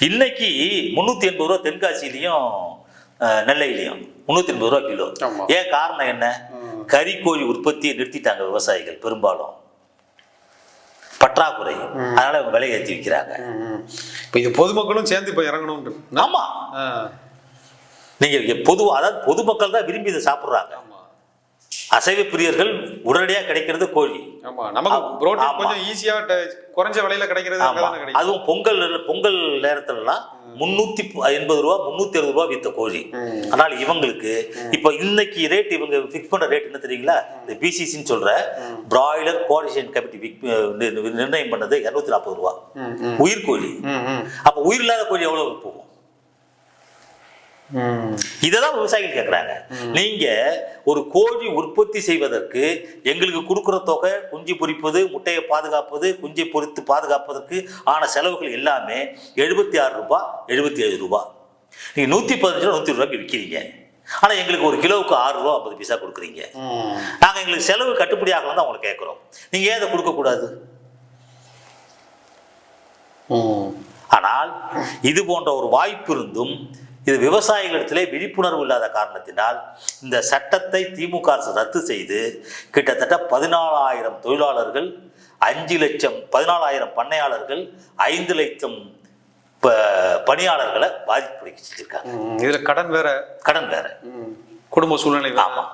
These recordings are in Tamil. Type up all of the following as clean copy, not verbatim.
இன்னைக்கு 380 ரூபா தென்காசிலையும் நெல்லையிலையும் 380 ரூபா கிலோ. ஏன் காரணம் என்ன? கறிக்கோழி உற்பத்தியை நிறுத்திட்டாங்க விவசாயிகள், பெரும்பாலும் பற்றாக்குறை, அதனால விலை ஏற்றி விற்கிறாங்க. இப்ப இது பொதுமக்களும் சேர்ந்து இப்ப இறங்கணும். ஆமா, நீங்க அதாவது பொதுமக்கள் தான் விரும்பி இதை சாப்பிடுறாங்க. அசைவ பிரியர்கள் உடனடியாக கிடைக்கிறது கோழி. நமக்கு புரோட்டீன் கொஞ்சம் ஈஸியா குறைஞ்ச விலையில கிடைக்கிறது. அதுவும் பொங்கல் நேரத்துலலாம் 380 ரூபா 360 ரூபா வித்த கோழி. அதனால இவங்களுக்கு இப்ப இன்னைக்கு ரேட், இவங்க பிக்ஸ் பண்ற ரேட் என்ன தெரியுங்களா? இந்த பிசிசின்னு சொல்ற பிராய்லர் கோஆர்டினேஷன் கமிட்டி நிர்ணயம் பண்ணது 240 ரூபா உயிர் கோழி. அப்ப உயிர் இல்லாத கோழி எவ்வளவு போகும்? இதெல்லாம் விவசாயிகள் கேட்கறாங்க. நீங்க ஒரு கோழி உற்பத்தி செய்வதற்கு எங்களுக்கு கொடுக்குற தொகை, குஞ்சு பொரிப்பது, முட்டையை பாதுகாப்பது, குஞ்சை பொரித்து பாதுகாப்பதற்கு ஆன செலவுகள் எல்லாமே 76 ரூபாய் 77 ரூபாய். நீங்க 115 ரூபா 100 ரூபாய்க்கு விற்கிறீங்க. ஆனா எங்களுக்கு ஒரு கிலோவுக்கு 6 ரூபா 50 பைசா கொடுக்குறீங்க. நாங்க எங்களுக்கு செலவு கட்டுப்படி ஆகலாம் தான் உங்களுக்கு கேட்கிறோம். நீங்க ஏன் அதை கொடுக்க கூடாது? ஆனால் இது போன்ற ஒரு வாய்ப்பு இருந்தும் இது விவசாயிகளிடத்திலே விழிப்புணர்வு இல்லாத காரணத்தினால் இந்த சட்டத்தை திமுக அரசு ரத்து செய்து கிட்டத்தட்ட 14,000 தொழிலாளர்கள், 5 லட்சம் 14,000 பண்ணையாளர்கள், 5 லட்சம் பணியாளர்களை பாதிப்படைச்சிருக்காங்க. இதுல கடன் வேற, குடும்ப சூழ்நிலை. ஆமா,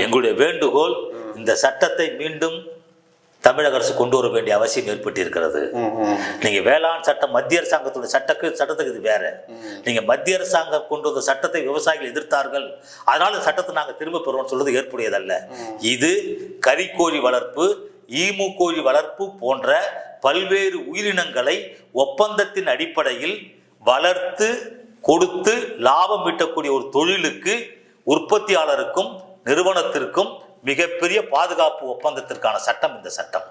எங்களுடைய வேண்டுகோள், இந்த சட்டத்தை மீண்டும் தமிழக அரசு கொண்டு வர வேண்டிய அவசியம் ஏற்பட்டிருக்கிறது. நீங்க வேளாண் சட்டம், மத்திய அரசாங்கத்தோட சட்டத்துக்கு இது வேற. நீங்க மத்திய அரசாங்கம் கொண்டு வந்த சட்டத்தை விவசாயிகள் எதிர்த்தார்கள், அதனால சட்டத்தை நாங்க திரும்ப பெறுவோம் சொல்றது ஏற்புடையதல்ல. இது கறிக்கோழி வளர்ப்பு, ஈமு கோழி வளர்ப்பு போன்ற பல்வேறு உயிரினங்களை ஒப்பந்தத்தின் அடிப்படையில் வளர்த்து கொடுத்து லாபம் ஈட்டக்கூடிய ஒரு தொழிலுக்கு, உற்பத்தியாளருக்கும் நிறுவனத்திற்கும் மிகப்பெரிய பாதுகாப்பு ஒப்பந்தத்திற்கான சட்டம் இந்த சட்டம்.